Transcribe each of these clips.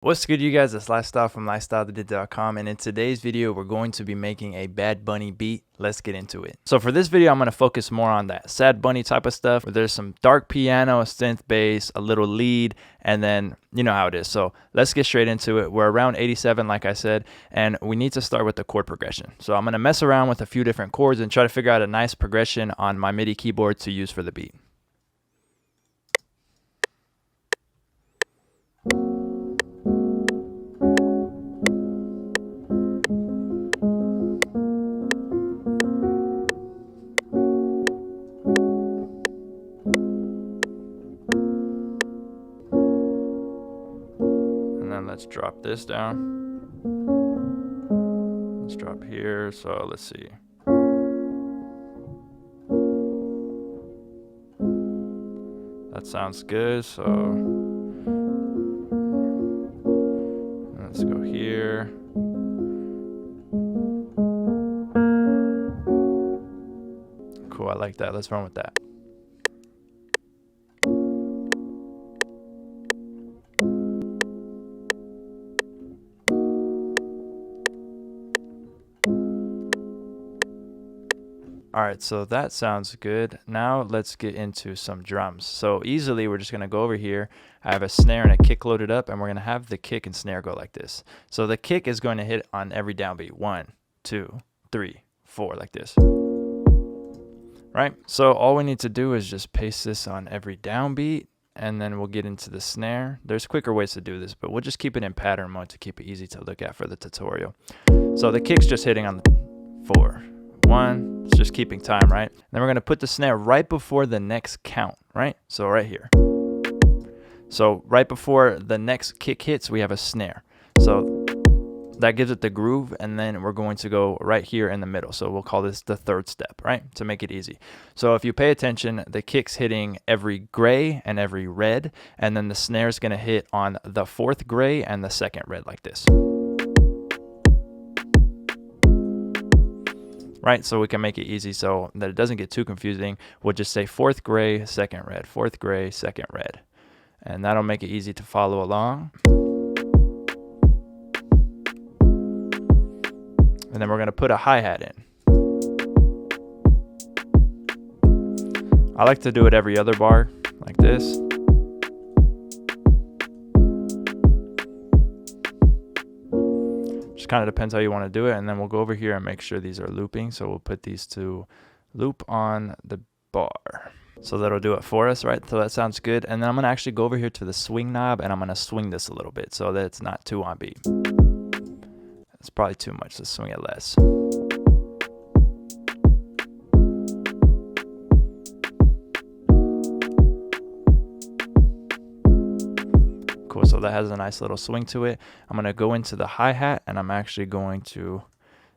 What's good, you guys? It's Lifestyle from lifestyledid.com, and in today's video we're going to be making a Bad Bunny beat. Let's get into it. So for this video I'm going to focus more on that Sad Bunny type of stuff where there's some dark piano, synth bass, a little lead, and then you know how it is. So let's get straight into it. We're around 87 like I said, and we need to start with the chord progression. So I'm going to mess around with a few different chords and try to figure out a nice progression on my MIDI keyboard to use for the beat. Let's drop this down. Let's drop here. So let's see. That sounds good. So let's go here. Cool, I like that. Let's run with that. Alright, so that sounds good. Now let's get into some drums. So easily we're just going to go over here. I have a snare and a kick loaded up, and we're going to have the kick and snare go like this. So the kick is going to hit on every downbeat. 1, 2, 3, 4, like this. Right? So all we need to do is just paste this on every downbeat, and then we'll get into the snare. There's quicker ways to do this, but we'll just keep it in pattern mode to keep it easy to look at for the tutorial. So the kick's just hitting on 4, 1. It's just keeping time, right? Then we're going to put the snare right before the next count, right? So right here. So right before the next kick hits, we have a snare. So that gives it the groove, and then we're going to go right here in the middle. So we'll call this the third step, right? To make it easy. So if you pay attention, the kick's hitting every gray and every red, and then the snare's going to hit on the fourth gray and the second red like this. Right, so we can make it easy so that it doesn't get too confusing. We'll just say fourth gray, second red, fourth gray, second red. And that'll make it easy to follow along. And then we're going to put a hi-hat in. I like to do it every other bar, like this. Kind of depends how you want to do it, and then we'll go over here and make sure these are looping. So we'll put these to loop on the bar. So that'll do it for us, right? So that sounds good. And then I'm going to actually go over here to the swing knob, and I'm going to swing this a little bit so that it's not too on beat. It's probably too much. Let's swing it less. Cool, so that has a nice little swing to it. I'm going to go into the hi-hat, and I'm actually going to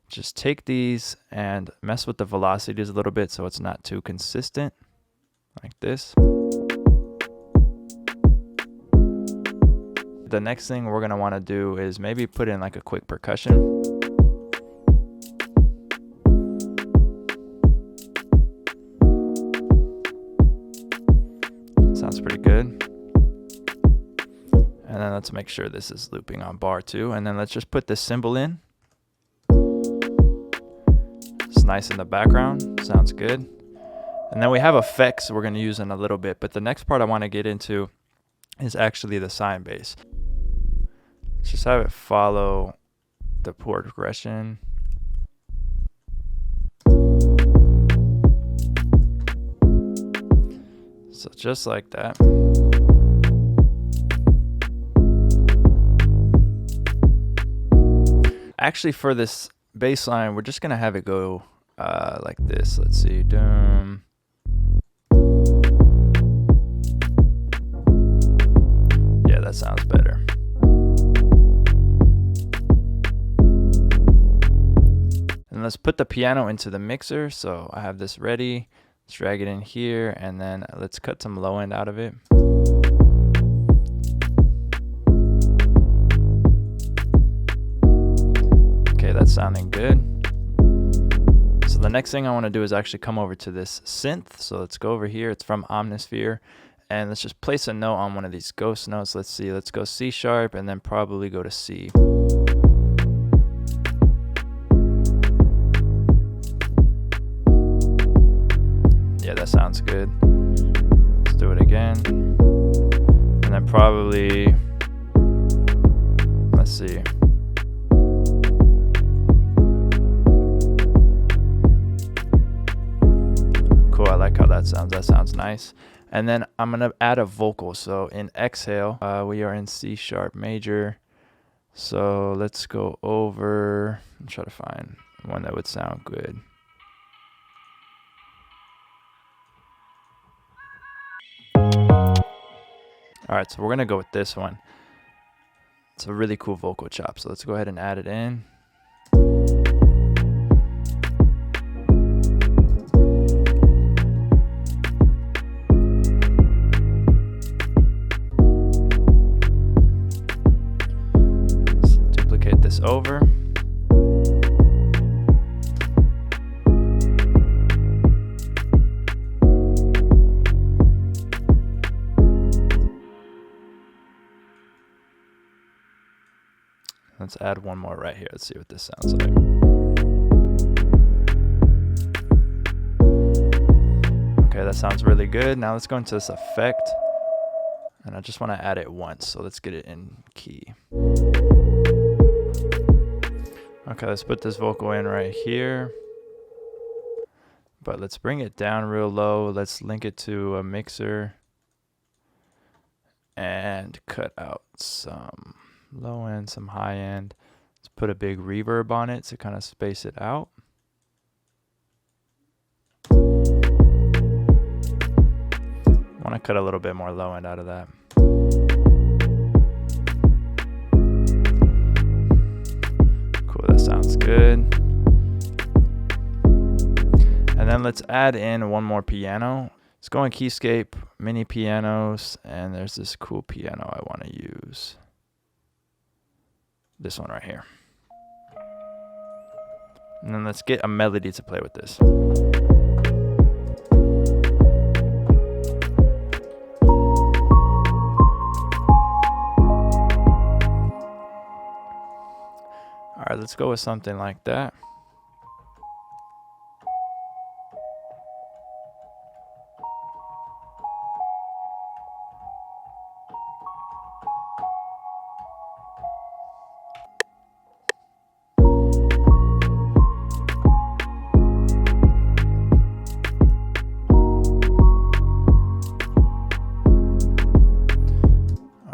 just take these and mess with the velocities a little bit so it's not too consistent, like this. The next thing we're going to want to do is maybe put in like a quick percussion. Sounds pretty good. And then let's make sure this is looping on bar 2. And then let's just put this cymbal in. It's nice in the background. Sounds good. And then we have effects we're going to use in a little bit. But the next part I want to get into is actually the sine bass. Let's just have it follow the chord progression. So just like that. Actually, for this bass line, we're just going to have it go like this. Let's see. Doom. Yeah, that sounds better. And let's put the piano into the mixer. So I have this ready. Let's drag it in here, and then let's cut some low end out of it. That's sounding good. So the next thing I want to do is actually come over to this synth. So let's go over here. It's from Omnisphere, And let's just place a note on one of these ghost notes. Let's see, let's go C sharp and then probably go to C. Yeah, that sounds good. Let's do it again. And then probably, let's see. Cool, I like how that sounds. That sounds nice. And then I'm gonna add a vocal. So in exhale, we are in C sharp major. So let's go over and try to find one that would sound good. All right, so we're gonna go with this one. It's a really cool vocal chop. So let's go ahead and add it in. This over. Let's add one more right here. Let's see what this sounds like. Okay, that sounds really good. Now let's go into this effect. And I just want to add it once, so let's get it in key. Okay, let's put this vocal in right here. But let's bring it down real low. Let's link it to a mixer. And cut out some low end, some high end. Let's put a big reverb on it to kind of space it out. I want to cut a little bit more low end out of that. Cool, that sounds good. And then let's add in one more piano. Let's go in Keyscape, mini pianos, and there's this cool piano I want to use. This one right here. And then let's get a melody to play with this. All right, let's go with something like that.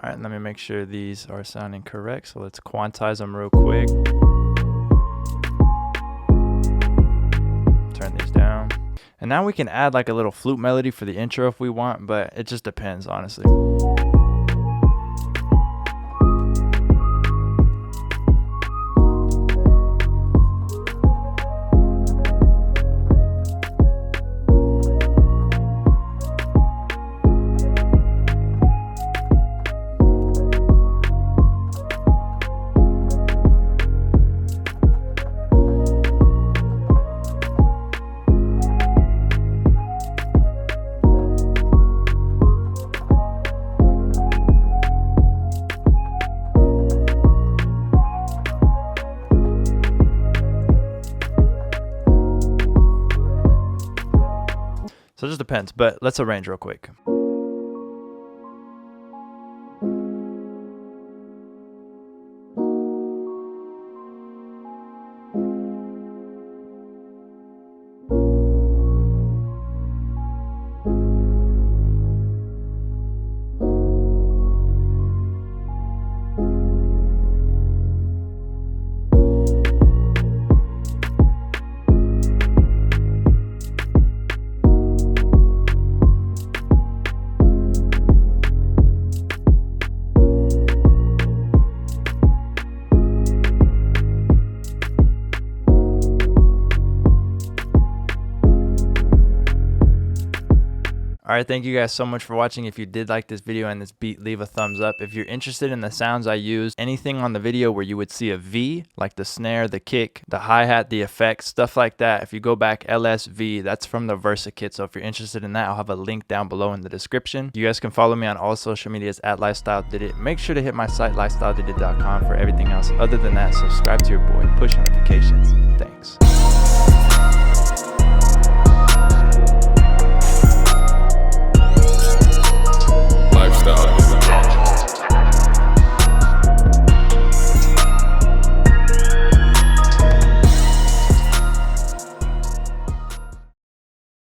All right, let me make sure these are sounding correct. So let's quantize them real quick. Turn these down. And now we can add like a little flute melody for the intro if we want, but it just depends, honestly. So it just depends, but let's arrange real quick. All right, thank you guys so much for watching. If you did like this video and this beat, leave a thumbs up. If you're interested in the sounds I use, anything on the video where you would see a V, like the snare, the kick, the hi-hat, the effects, stuff like that, if you go back LSV, that's from the Versa kit. So if you're interested in that, I'll have a link down below in the description. You guys can follow me on all social medias at LifestyleDidIt. Make sure to hit my site, lifestyledidit.com, for everything else. Other than that, subscribe to your boy, push notifications. Thanks.